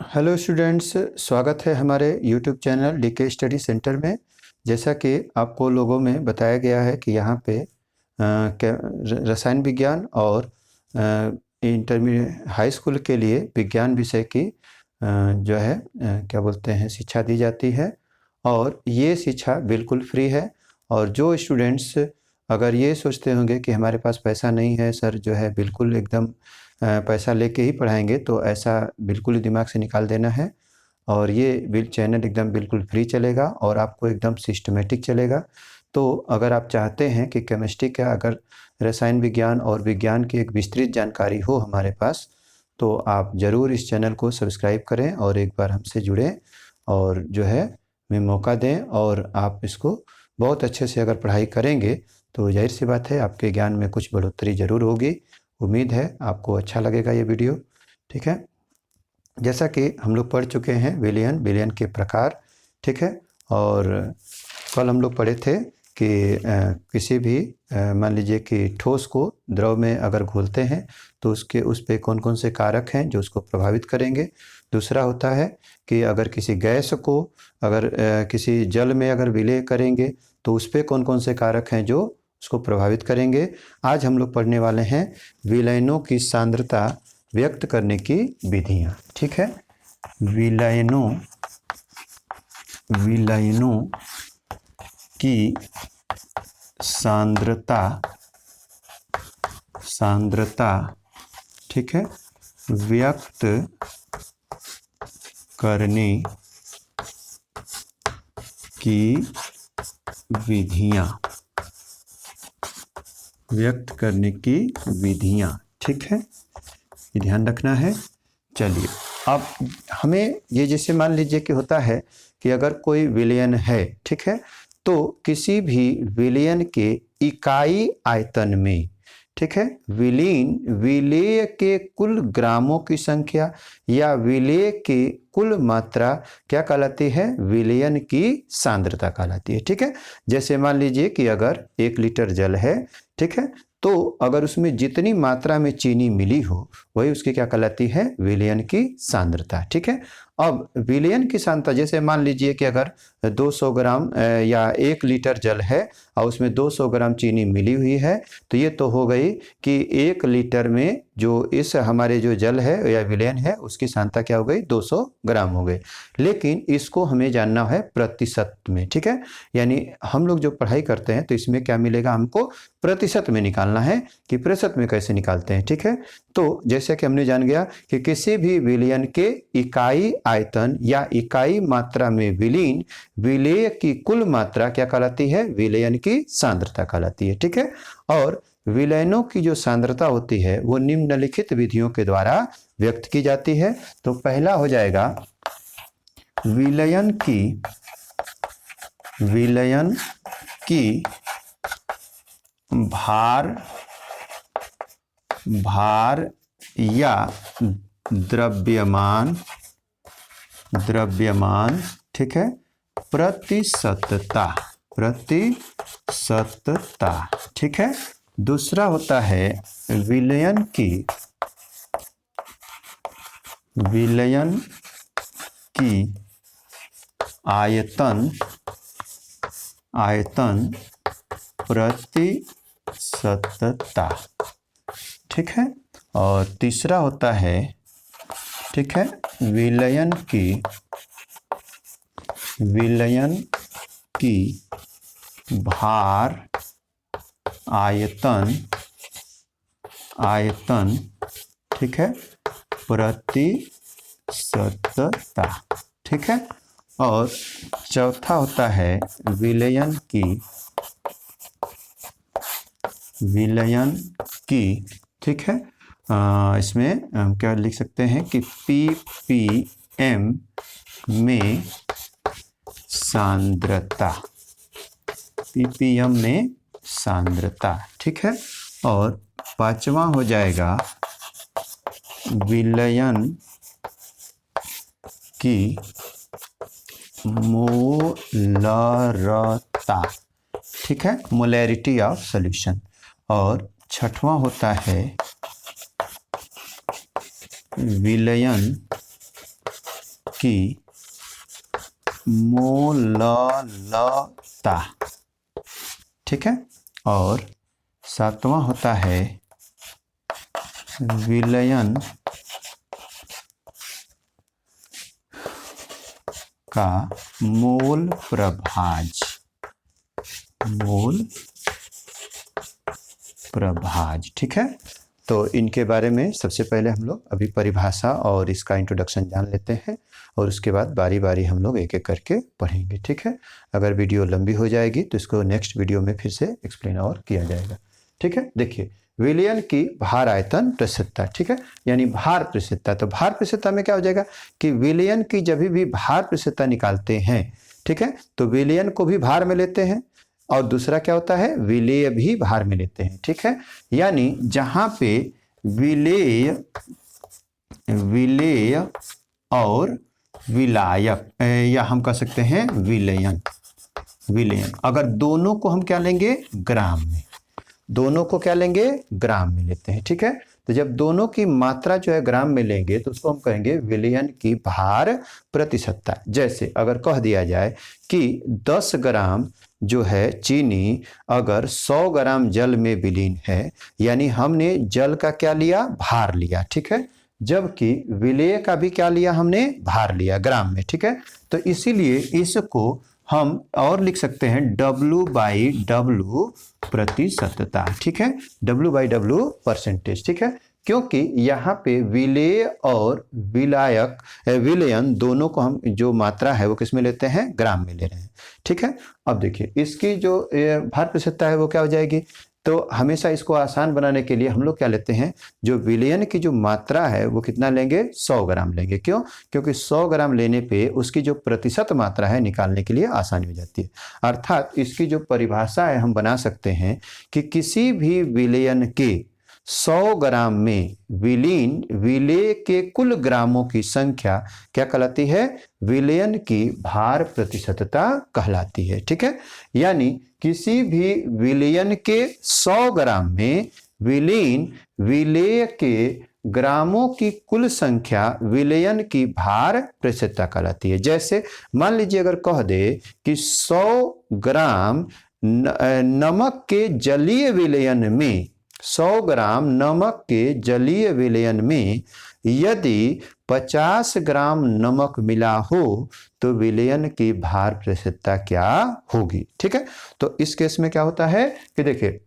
Hello students, स्वागत है हमारे YouTube channel DK study centre में। जैसा कि आपको लोगों में बताया गया है कि यहाँ पे रसायन विज्ञान और इंटरमीडिएट हाई स्कूल के लिए विज्ञान विषय की जो है क्या बोलते हैं शिक्षा दी जाती है और ये शिक्षा बिल्कुल फ्री है। और जो स्टूडेंट्स अगर ये सोचते होंगे कि हमारे पास पैसा नहीं है सर, जो है बिल्कुल एकदम पैसा लेके ही पढ़ाएंगे, तो ऐसा बिल्कुल ही दिमाग से निकाल देना है। और ये चैनल एकदम बिल्कुल फ्री चलेगा और आपको एकदम सिस्टमेटिक चलेगा। तो अगर आप चाहते हैं कि केमिस्ट्री का अगर रसायन विज्ञान और विज्ञान की एक विस्तृत जानकारी हो हमारे पास, तो आप ज़रूर इस चैनल को सब्सक्राइब करें और एक बार हमसे जुड़ें और जो है हमें मौका दें। और आप इसको बहुत अच्छे से अगर पढ़ाई करेंगे तो जाहिर सी बात है आपके ज्ञान में कुछ बढ़ोतरी ज़रूर होगी। उम्मीद है आपको अच्छा लगेगा ये वीडियो। ठीक है, जैसा कि हम लोग पढ़ चुके हैं विलयन के प्रकार। ठीक है, और कल हम लोग पढ़े थे कि किसी भी मान लीजिए कि ठोस को द्रव में अगर घोलते हैं तो उस पे कौन कौन से कारक हैं जो उसको प्रभावित करेंगे। दूसरा होता है कि अगर किसी गैस को अगर किसी जल में अगर विलय करेंगे तो उस पे कौन कौन से कारक हैं जो उसको प्रभावित करेंगे। आज हम लोग पढ़ने वाले हैं विलयनों की सांद्रता व्यक्त करने की विधियां। ठीक है, विलयनों की सांद्रता ठीक है व्यक्त करने की विधियां ठीक है, ये ध्यान रखना है। चलिए, अब हमें ये जैसे मान लीजिए कि होता है कि अगर कोई विलयन है, ठीक है, तो किसी भी विलयन के इकाई आयतन में, ठीक है, विलेय के कुल ग्रामों की संख्या या विलेय के कुल मात्रा क्या कहलाती है? विलयन की सांद्रता कहलाती है। ठीक है, जैसे मान लीजिए कि अगर 1 लीटर जल है, ठीक है, तो अगर उसमें जितनी मात्रा में चीनी मिली हो वही उसकी क्या कहलाती है? विलयन की सांद्रता। ठीक है, अब विलयन की सांद्रता जैसे मान लीजिए कि अगर 200 ग्राम या 1 लीटर जल है और उसमें 200 ग्राम चीनी मिली हुई है, तो ये तो हो गई कि 1 लीटर में जो इस हमारे जो जल है या विलयन है उसकी सांद्रता क्या हो गई? 200 ग्राम हो गई। लेकिन इसको हमें जानना है प्रतिशत में। ठीक है, यानी हम लोग जो पढ़ाई करते हैं तो इसमें क्या मिलेगा? हमको प्रतिशत में निकालना है कि प्रतिशत में कैसे निकालते हैं। ठीक है, तो जैसे कि हमने जान गया कि किसी भी विलयन के इकाई आयतन या इकाई मात्रा में विलीन विलेय की कुल मात्रा क्या कहलाती है? विलयन की सांद्रता कहलाती है। ठीक है, और विलयनों की जो सांद्रता होती है वो निम्नलिखित विधियों के द्वारा व्यक्त की जाती है। तो पहला हो जाएगा विलयन की भार या द्रव्यमान ठीक है प्रतिशतता। ठीक है, दूसरा होता है विलयन की आयतन प्रतिशतता। ठीक है, और तीसरा होता है, ठीक है, विलयन की भार आयतन ठीक है प्रतिशतता। ठीक है, और चौथा होता है विलयन की ठीक है, इसमें हम क्या लिख सकते हैं कि ppm में सांद्रता। ठीक है, और पांचवा हो जाएगा विलयन की मोलरता। ठीक है, मोलैरिटी ऑफ सॉल्यूशन। और छठवां होता है विलयन की मोललता, ठीक है। और सातवां होता है विलयन का मोल प्रभाज, मोल प्रभाज, ठीक है। तो इनके बारे में सबसे पहले हम लोग अभी परिभाषा और इसका इंट्रोडक्शन जान लेते हैं, और उसके बाद बारी बारी हम लोग एक एक करके पढ़ेंगे, ठीक है। अगर वीडियो लंबी हो जाएगी तो इसको नेक्स्ट वीडियो में फिर से एक्सप्लेन और किया जाएगा, ठीक है। देखिए, विलयन की भार आयतन प्रसिद्धता, ठीक है, यानी भार प्रसिद्धता। तो भार प्रसिद्धता में क्या हो जाएगा कि विलयन की जब भी भार प्रसिद्धता निकालते हैं, ठीक है, तो विलयन को भी भार में लेते हैं, और दूसरा क्या होता है, विलेय भी भार में लेते हैं, ठीक है। यानी जहां पे विलेय और विलायक, या हम कह सकते हैं विलयन, अगर दोनों को हम क्या लेंगे, ग्राम में, दोनों को क्या लेंगे, ग्राम में लेते हैं, ठीक है। तो जब दोनों की मात्रा जो है ग्राम में लेंगे तो उसको हम कहेंगे विलयन की भार प्रतिशतता। जैसे अगर कह दिया जाए कि 10 ग्राम जो है चीनी अगर 100 ग्राम जल में विलीन है, यानी हमने जल का क्या लिया, भार लिया, ठीक है, जबकि विलेय का भी क्या लिया, हमने भार लिया ग्राम में, ठीक है। तो इसीलिए इसको हम और लिख सकते हैं W/W प्रतिशतता, ठीक है, W/W परसेंटेज, ठीक है, क्योंकि यहाँ पे विलेय और विलयन दोनों को हम जो मात्रा है वो किस में लेते हैं, ग्राम में ले रहे हैं, ठीक है। अब देखिए इसकी जो भार प्रतिशतता है वो क्या हो जाएगी, तो हमेशा इसको आसान बनाने के लिए हम लोग क्या लेते हैं, जो विलयन की जो मात्रा है वो कितना लेंगे, 100 ग्राम लेंगे। क्यों, क्योंकि 100 ग्राम लेने पे उसकी जो प्रतिशत मात्रा है निकालने के लिए आसानी हो जाती है। अर्थात इसकी जो परिभाषा है हम बना सकते हैं कि किसी भी विलयन के 100 ग्राम में विलीन विलेय के कुल ग्रामों की संख्या क्या कहलाती है, विलयन की भार प्रतिशतता कहलाती है, ठीक है। यानी किसी भी विलयन के 100 ग्राम में विलीन विलेय के ग्रामों की कुल संख्या विलयन की भार प्रतिशतता कहलाती है। जैसे मान लीजिए अगर कह दे कि 100 ग्राम नमक के जलीय विलयन में, 100 ग्राम नमक के जलीय विलयन में यदि 50 ग्राम नमक मिला हो तो विलयन की भार प्रतिशतता क्या होगी, ठीक है। तो इस केस में क्या होता है कि देखिए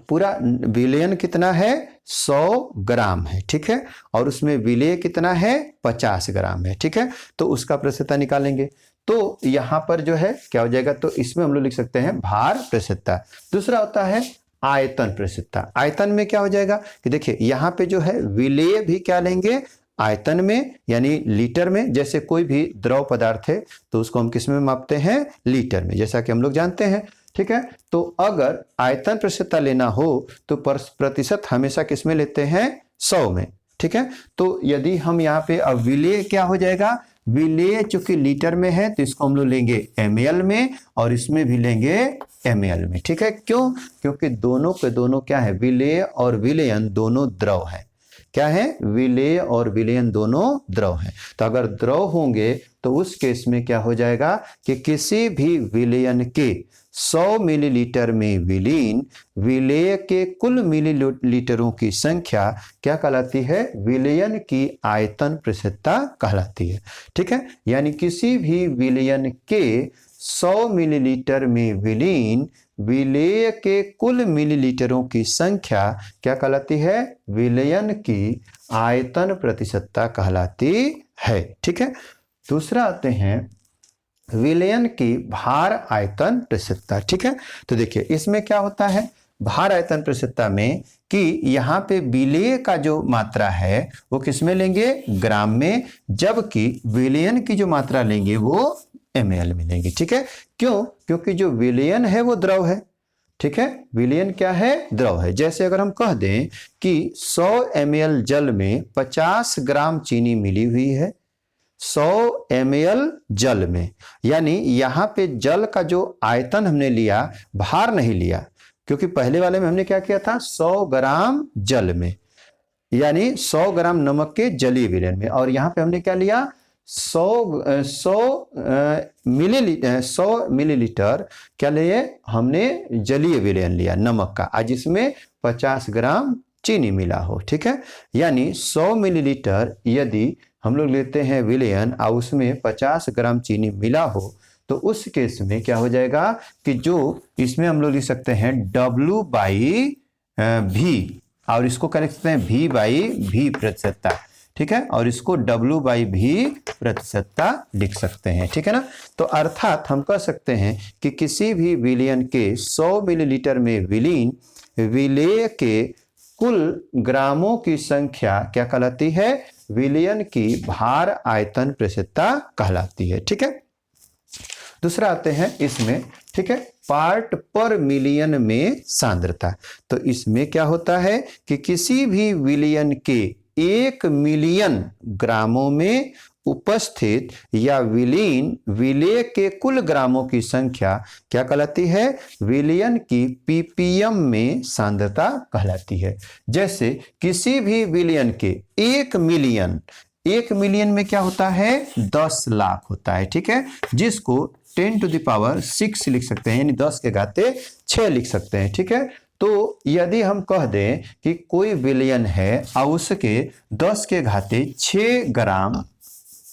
पूरा विलयन कितना है, 100 ग्राम है, ठीक है, और उसमें विलेय कितना है, 50 ग्राम है, ठीक है। तो उसका प्रतिशतता निकालेंगे तो यहाँ पर जो है क्या हो जाएगा, तो इसमें हम लोग लिख सकते हैं भार प्रतिशतता। दूसरा होता है आयतन प्रतिशतता। आयतन में क्या हो जाएगा कि देखिए यहाँ पे जो है विलेय भी क्या लेंगे, आयतन में, यानी लीटर में। जैसे कोई भी द्रव पदार्थ है तो उसको हम किस में मापते हैं, लीटर में, जैसा कि हम लोग जानते हैं, ठीक है। तो अगर आयतन प्रतिशतता लेना हो तो प्रतिशत हमेशा किस में लेते हैं, 100 में, ठीक है। तो यदि हम यहाँ पे अब विलेय क्या हो जाएगा, विलेय चूंकि लीटर में है तो इसको हम लोग लेंगे ml में, और इसमें भी लेंगे ml में, ठीक है। क्यों, क्योंकि दोनों के दोनों क्या है, विलेय और विलयन दोनों द्रव है। क्या है, विलेय और विलयन दोनों द्रव है। तो अगर द्रव होंगे तो उस केस में क्या हो जाएगा कि किसी भी विलयन के 100 मिलीलीटर में विलीन विलेय के कुल मिलीलीटरों की संख्या क्या कहलाती है, विलयन की आयतन प्रतिशतता कहलाती है, ठीक है। यानी किसी भी विलयन के 100 मिलीलीटर में विलीन विलेय के कुल मिलीलीटरों की संख्या क्या कहलाती है, विलयन की आयतन प्रतिशतता कहलाती है, ठीक है। दूसरा आते हैं विलयन की भार आयतन प्रतिशतता, ठीक है। तो देखिए इसमें क्या होता है, भार आयतन प्रतिशतता में कि यहाँ पे विलेय का जो मात्रा है वो किस में लेंगे, ग्राम में, जबकि विलयन की जो मात्रा लेंगे वो ml में लेंगे, ठीक है। क्यों, क्योंकि जो विलयन है वो द्रव है, ठीक है, विलयन क्या है, द्रव है। जैसे अगर हम कह दें कि 100 ml जल में 50 ग्राम चीनी मिली हुई है 100 ml जल में, यानी यहाँ पे जल का जो आयतन हमने लिया, भार नहीं लिया, क्योंकि पहले वाले में हमने क्या किया था, 100 ग्राम जल में, यानी 100 ग्राम नमक के जलीय विलयन में, और यहाँ पे हमने क्या लिया, 100 मिलीलीटर क्या लिए, हमने जलीय विलयन लिया नमक का, आज इसमें 50 ग्राम चीनी मिला हो, ठीक है। यानी 100 मिलीलीटर यदि हम लोग लेते हैं विलयन और उसमें 50 ग्राम चीनी मिला हो, तो उस केस में क्या हो जाएगा कि जो इसमें हम लोग लिख सकते हैं W/V, और इसको क्या लिख सकते हैं V/V प्रतिशतता, ठीक है, और इसको W/V प्रतिशतता लिख सकते हैं, ठीक है ना। तो अर्थात हम कह सकते हैं कि किसी भी विलयन के 100 मिलीलीटर में विलेय के कुल ग्रामों की संख्या क्या कहलाती है, विलयन की भार आयतन प्रतिशतता कहलाती है, ठीक है। दूसरा आते हैं इसमें, ठीक है, पार्ट पर मिलियन में सांद्रता। तो इसमें क्या होता है कि किसी भी विलयन के 1 मिलियन ग्रामों में उपस्थित या विलीन विलेय के कुल ग्रामों की संख्या क्या कहलाती है, विलयन की ppm में सांद्रता कहलाती है। जैसे किसी भी विलयन के 1 मिलियन में क्या होता है, 10 लाख होता है, ठीक है, जिसको 10⁶ लिख सकते हैं, यानी 10 के घाते 6 लिख सकते हैं, ठीक है। तो यदि हम कह दें कि कोई विलयन है और उसके 10 के घाते 6 ग्राम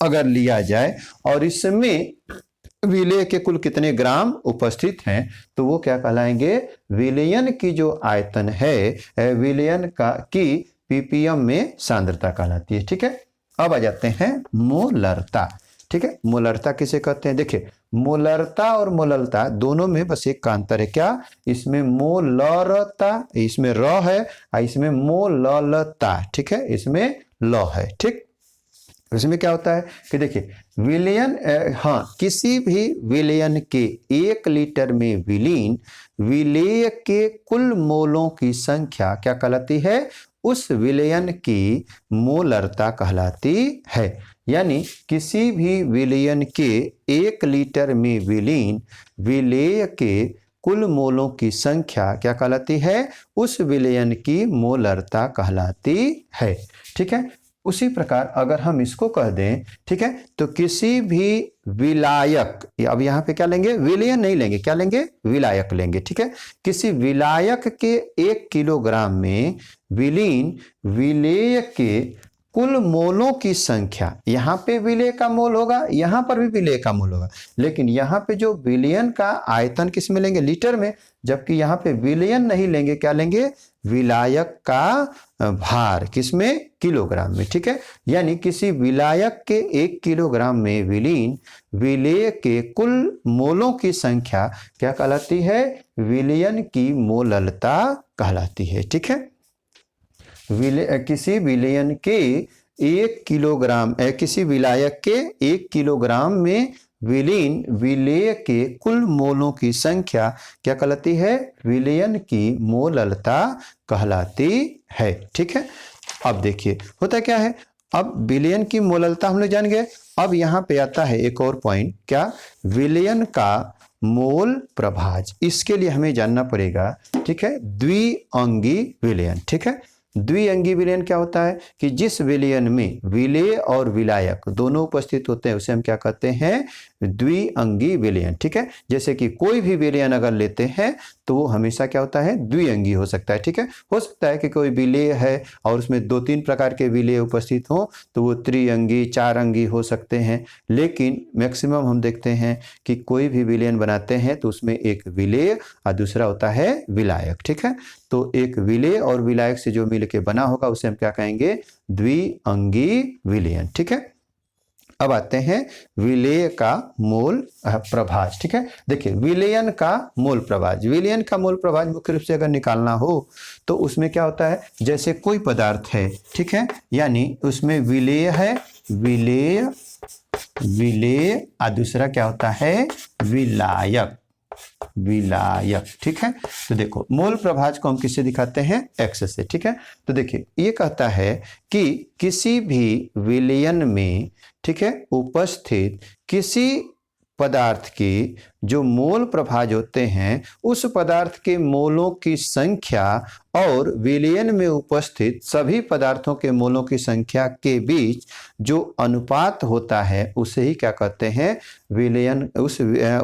अगर लिया जाए और इसमें विलेय के कुल कितने ग्राम उपस्थित हैं, तो वो क्या कहलाएंगे, विलयन की जो आयतन है विलयन का की ppm में सांद्रता कहलाती है, ठीक है। अब आ जाते हैं मोलरता, ठीक है। मोलरता किसे कहते हैं, देखिए मोलरता और मोललता दोनों में बस एक का अंतर है, क्या, इसमें मोलरता इसमें र है और इसमें मोललता, ठीक है, इसमें ल है, ठीक। इसमें क्या होता है कि देखिए विलयन, किसी भी विलयन के 1 लीटर में विलीन विलेय के कुल मोलों की संख्या क्या कहलाती है, उस विलयन की मोलरता कहलाती है। यानी किसी भी विलयन के 1 लीटर में विलीन विलेय के कुल मोलों की संख्या क्या कहलाती है, उस विलयन की मोलरता कहलाती है, ठीक है। उसी प्रकार अगर हम इसको कह दें, ठीक है, तो किसी भी विलायक, अब यहाँ पे क्या लेंगे, विलयन नहीं लेंगे, क्या लेंगे, विलायक लेंगे, ठीक है। किसी विलायक के 1 किलोग्राम में विलीन विलेय के कुल मोलों की संख्या, यहाँ पे विलेय का मोल होगा, यहाँ पर भी विलेय का मोल होगा, लेकिन यहाँ पे जो विलयन का आयतन किस में लेंगे, लीटर में, जबकि यहाँ पे विलयन नहीं लेंगे, क्या लेंगे, विलायक का भार किसमें, किलोग्राम में, ठीक है। यानी किसी विलायक के 1 किलोग्राम में विलीन विलेय के कुल मोलों की संख्या क्या कहलाती है, विलयन की मोललता कहलाती है, ठीक है। किसी विलयन के 1 किलोग्राम किसी विलायक के 1 किलोग्राम में विलीन विलेय के कुल मोलों की संख्या क्या कहलाती है, विलयन की मोललता कहलाती है, ठीक है। अब देखिए होता क्या है, अब विलयन की मोललता हम लोग जान गए। अब यहाँ पे आता है एक और पॉइंट, क्या, विलयन का मोल प्रभाज। इसके लिए हमें जानना पड़ेगा, ठीक है, द्विअंगी विलयन, ठीक है। द्विअंगी विलयन क्या होता है कि जिस विलयन में विलेय और विलायक दोनों उपस्थित होते हैं उसे हम क्या कहते हैं, द्विअंगी विलयन, ठीक है। जैसे कि कोई भी विलयन अगर लेते हैं तो वो हमेशा क्या होता है, द्विअंगी हो सकता है, ठीक है। हो सकता है कि कोई विलेय है और उसमें 2-3 प्रकार के विलेय उपस्थित हो तो वो त्रिअंगी 4 अंगी हो सकते हैं, लेकिन मैक्सिमम हम देखते हैं कि कोई भी विलयन बनाते हैं तो उसमें एक विलेय और दूसरा होता है विलायक, ठीक है। तो एक विलेय और विलायक से जो मिलके बना होगा उसे हम क्या कहेंगे, द्विअंगी विलयन, ठीक है। अब आते हैं विलेय का मोल प्रभाज, ठीक है। देखिए विलयन का मोल प्रभाज, विलयन का मोल प्रभाज मुख्य रूप से अगर निकालना हो तो उसमें क्या होता है, जैसे कोई पदार्थ है, ठीक है, यानी उसमें विलेय है, विलेय और दूसरा क्या होता है, विलायक, ठीक है। तो देखो मोल प्रभाज को हम किससे दिखाते हैं, x से, ठीक है। तो देखिए ये कहता है कि किसी भी विलयन में, ठीक है, उपस्थित किसी पदार्थ की जो मोल प्रभाज होते हैं उस पदार्थ के मोलों की संख्या और विलयन में उपस्थित सभी पदार्थों के मोलों की संख्या के बीच जो अनुपात होता है उसे ही क्या कहते हैं, विलयन,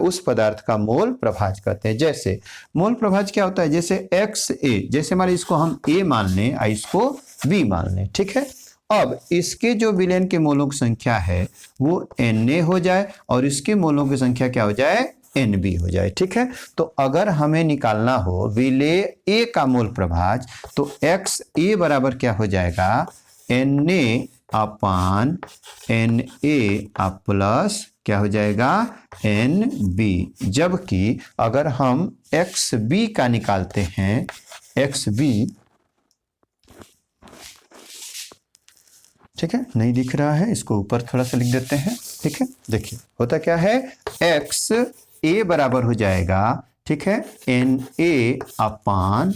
उस पदार्थ का मोल प्रभाज कहते हैं। जैसे मोल प्रभाज क्या होता है, जैसे XA, जैसे हमारे इसको हम A मान लें और इसको B मान लें, ठीक है। अब इसके जो विलयन के मोलों की संख्या है वो Na हो जाए और इसके मोलों की संख्या क्या हो जाए, Nb हो जाए, ठीक है। तो अगर हमें निकालना हो विलेय A का मोल प्रभाज तो XA बराबर क्या हो जाएगा, Na अपान Na प्लस क्या हो जाएगा, Nb। जबकि अगर हम XB का निकालते हैं, XB, ठीक है, नहीं दिख रहा है, इसको ऊपर थोड़ा सा लिख देते हैं, ठीक है। देखिए होता क्या है, XA बराबर हो जाएगा, ठीक है, Na अपान,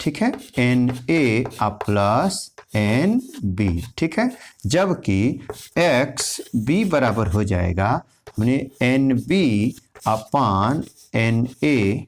ठीक है, Na प्लस Nb, ठीक है। जबकि XB बराबर हो जाएगा Nb अपान Na,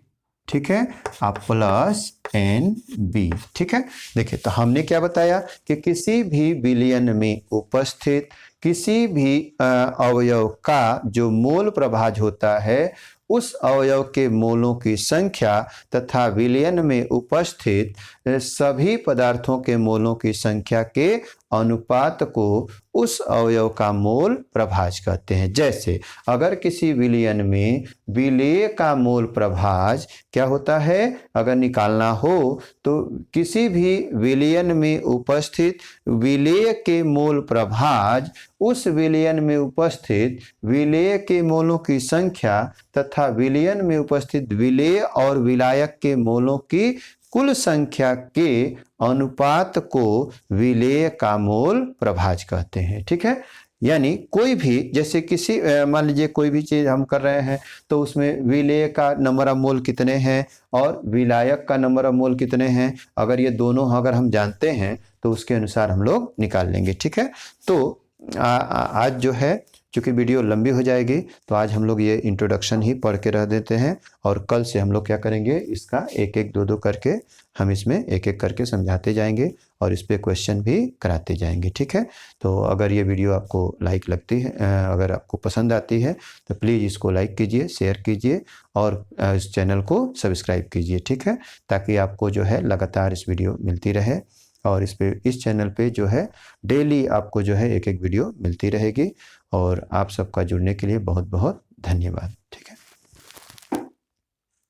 ठीक है, प्लस Nb, ठीक है। देखिए तो हमने क्या बताया कि किसी भी विलयन में उपस्थित किसी भी अवयव का जो मोल प्रभाज होता है उस अवयव के मोलों की संख्या तथा विलयन में उपस्थित सभी पदार्थों के मोलों की संख्या के अनुपात को उस अवयव का मोल प्रभाज कहते हैं। जैसे अगर किसी विलयन में विलेय का मोल प्रभाज क्या होता है, अगर निकालना हो तो किसी भी विलयन में उपस्थित विलेय के मोल प्रभाज उस विलयन में उपस्थित विलेय के मोलों की संख्या तथा विलयन में उपस्थित विलेय और विलायक के मोलों की कुल संख्या के अनुपात को विलेय का मोल प्रभाज कहते हैं, ठीक है। यानी कोई भी, जैसे किसी मान लीजिए कोई भी चीज़ हम कर रहे हैं तो उसमें विलेय का नंबर ऑफ मोल कितने हैं और विलायक का नंबर ऑफ मोल कितने हैं, अगर ये दोनों अगर हम जानते हैं तो उसके अनुसार हम लोग निकाल लेंगे, ठीक है। तो आज जो है चूँकि वीडियो लंबी हो जाएगी तो आज हम लोग ये इंट्रोडक्शन ही पढ़ के रह देते हैं और कल से हम लोग क्या करेंगे, इसका एक एक दो करके हम इसमें एक एक करके समझाते जाएंगे और इस पे क्वेश्चन भी कराते जाएंगे, ठीक है। तो अगर ये वीडियो आपको लाइक लगती है, अगर आपको पसंद आती है तो प्लीज़ इसको लाइक कीजिए, शेयर कीजिए और इस चैनल को सब्सक्राइब कीजिए, ठीक है, ताकि आपको जो है लगातार इस वीडियो मिलती रहे और इस चैनल पे जो है डेली आपको जो है एक एक वीडियो मिलती रहेगी। और आप सबका जुड़ने के लिए बहुत बहुत धन्यवाद, ठीक है।